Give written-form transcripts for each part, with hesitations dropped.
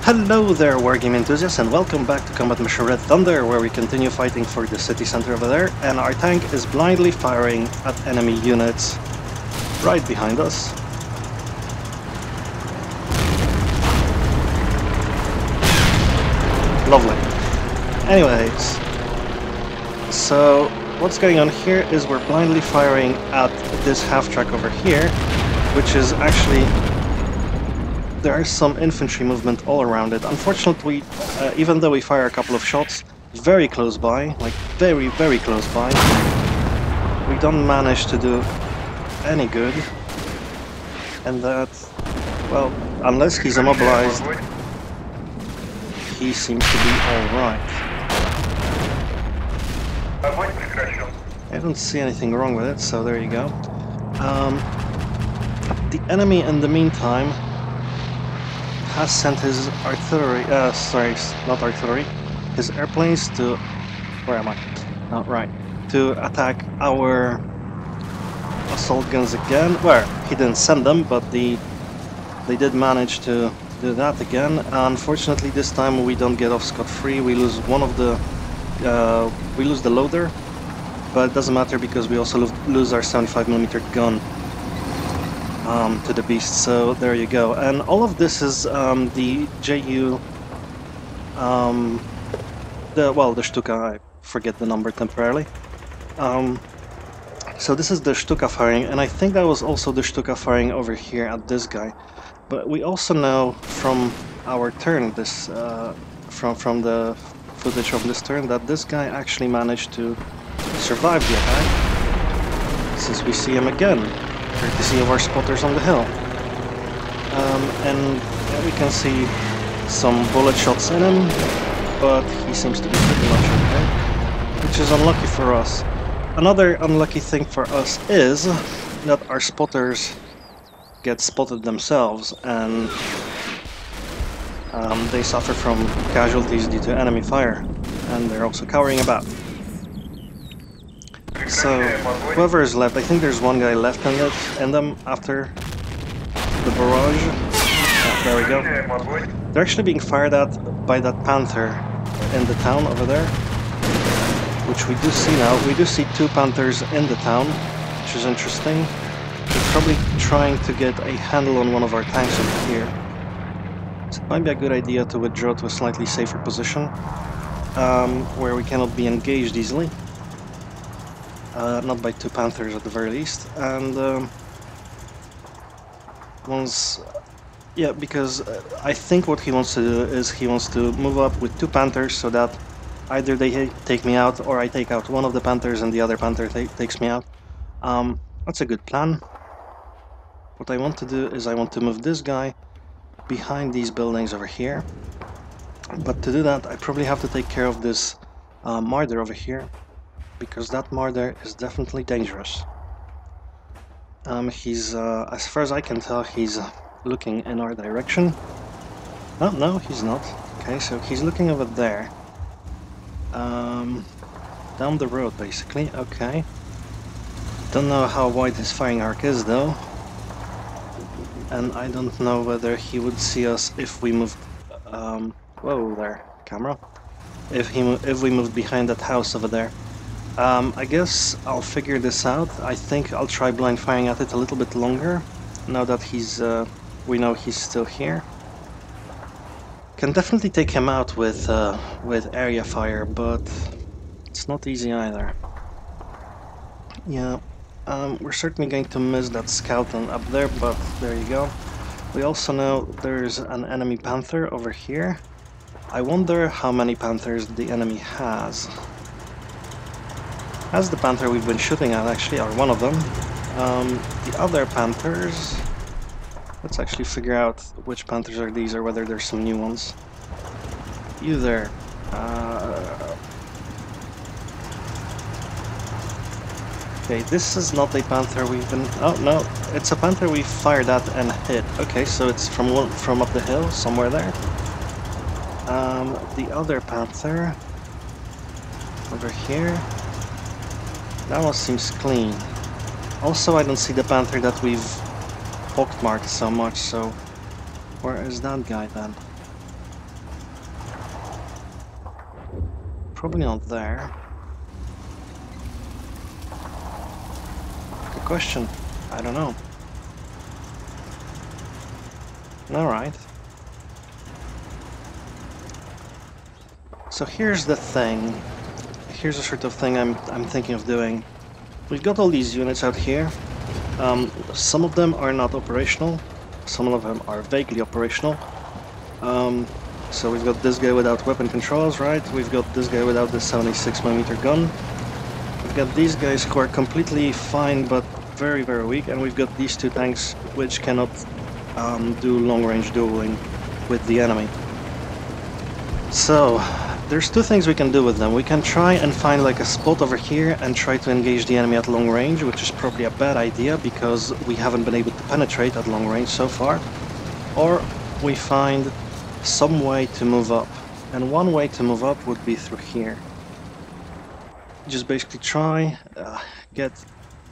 Hello there, Wargame enthusiasts, and welcome back to Combat Mission Red Thunder, where we continue fighting for the city center over there, and our tank is blindly firing at enemy units right behind us. Lovely. Anyways, so what's going on here is we're blindly firing at this half-track over here, which is actually... there is some infantry movement all around it. Unfortunately, even though we fire a couple of shots very close by, like very close by, we don't manage to do any good. And that, well, unless he's immobilized, he seems to be alright. I don't see anything wrong with it, so there you go. The enemy, in the meantime, has sent his artillery, sorry, not artillery, his airplanes to, where am I? Not right, to attack our assault guns again. Well, he didn't send them, but they did manage to do that again. Unfortunately, this time we don't get off scot-free. We lose one of the, we lose the loader, but it doesn't matter because we also lose our 75mm gun. To the beast, so there you go. And all of this is the JU, the Stuka, I forget the number temporarily. So this is the Stuka firing, and I think that was also the Stuka firing over here at this guy. But we also know from our turn, this from the footage of this turn, that this guy actually managed to survive the attack, since we see him again, courtesy of our spotters on the hill. And we can see some bullet shots in him, but he seems to be pretty much okay, which is unlucky for us. Another unlucky thing for us is that our spotters get spotted themselves, and they suffer from casualties due to enemy fire, and they're also cowering about. So, whoever is left, I think there's one guy left in them after the barrage. There we go. They're actually being fired at by that Panther in the town over there, which we do see now. We do see two Panthers in the town, which is interesting. They're probably trying to get a handle on one of our tanks over here. So it might be a good idea to withdraw to a slightly safer position, where we cannot be engaged easily. Not by two Panthers at the very least, and because I think what he wants to do is he wants to move up with two Panthers so that either they take me out or I take out one of the Panthers and the other Panther takes me out. That's a good plan. What I want to do is I want to move this guy behind these buildings over here, but to do that I probably have to take care of this marder over here, because that marder is definitely dangerous. He's, as far as I can tell, he's looking in our direction. Oh, no, he's not. Okay, so he's looking over there. Down the road, basically. Okay. Don't know how wide his firing arc is, though. And I don't know whether he would see us if we moved... whoa there, camera. If we moved behind that house over there. I guess I'll figure this out. I think I'll try blind firing at it a little bit longer, now that he's, we know he's still here. Can definitely take him out with area fire, but it's not easy either. Yeah, we're certainly going to miss that scout up there, but there you go. We also know there's an enemy Panther over here. I wonder how many Panthers the enemy has. As the Panther we've been shooting at, actually, are one of them. The other Panthers... let's actually figure out which Panthers are these, or whether there's some new ones. You there. Okay, this is not a Panther we've been... oh, no, it's a Panther we fired at and hit. Okay, so it's from up the hill, somewhere there. The other Panther... over here... that one seems clean. Also, I don't see the Panther that we've pockmarked so much, so where is that guy then? probably not there. Good question. I don't know. Alright. So here's the thing. Here's the sort of thing I'm thinking of doing. We've got all these units out here. Some of them are not operational. Some of them are vaguely operational. So we've got this guy without weapon controls, right? We've got this guy without the 76mm gun. We've got these guys who are completely fine but very, very weak, and we've got these two tanks which cannot do long-range dueling with the enemy. So there's two things we can do with them. We can try and find like a spot over here and try to engage the enemy at long range, which is probably a bad idea because we haven't been able to penetrate at long range so far. Or we find some way to move up, and one way to move up would be through here. Just basically try, get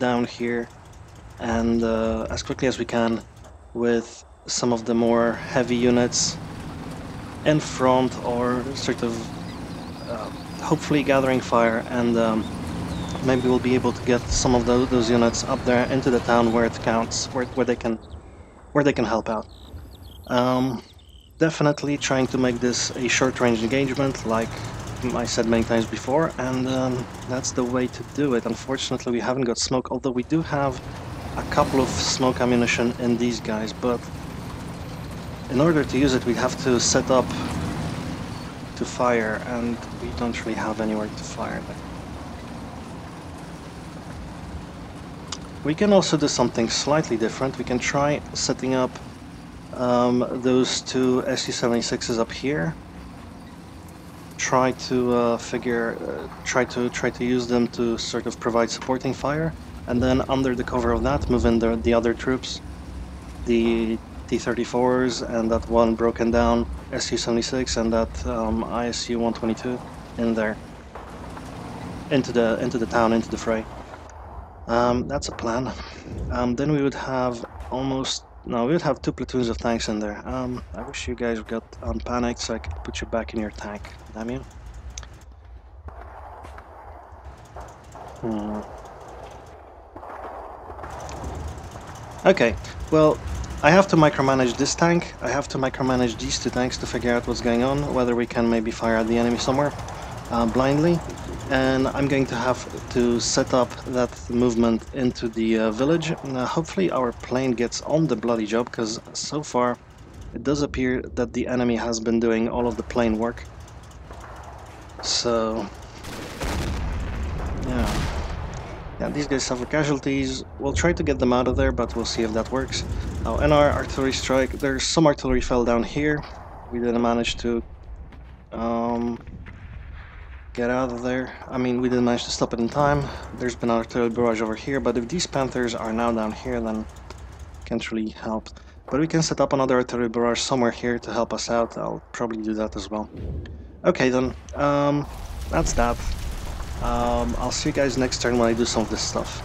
down here and as quickly as we can with some of the more heavy units in front, or sort of hopefully gathering fire, and maybe we'll be able to get some of those units up there into the town where it counts, where they can help out. Definitely trying to make this a short-range engagement, like I said many times before, and that's the way to do it. Unfortunately, we haven't got smoke, although we do have a couple of smoke ammunition in these guys, but in order to use it, we have to set up to fire, and we don't really have anywhere to fire there. We can also do something slightly different. We can try setting up those two SU-76s up here. Try to try to use them to sort of provide supporting fire, and then under the cover of that, move in the other troops, the T-34s and that one broken down SU-76 and that ISU-122 in there, into the town, into the fray. That's a plan. Then we would have we would have two platoons of tanks in there. I wish you guys got unpanicked so I could put you back in your tank. Damn you. Okay, well, I have to micromanage this tank. I have to micromanage these two tanks to figure out what's going on, whether we can maybe fire at the enemy somewhere blindly. And I'm going to have to set up that movement into the village. Hopefully our plane gets on the bloody job, because so far it does appear that the enemy has been doing all of the plane work. So yeah, these guys suffer casualties. We'll try to get them out of there, but we'll see if that works. Now, in our artillery strike, there's some artillery fell down here. We didn't manage to get out of there. I mean, we didn't manage to stop it in time. There's been an artillery barrage over here, but if these Panthers are now down here, then can't really help. But we can set up another artillery barrage somewhere here to help us out. I'll probably do that as well. Okay then, that's that. I'll see you guys next turn when I do some of this stuff.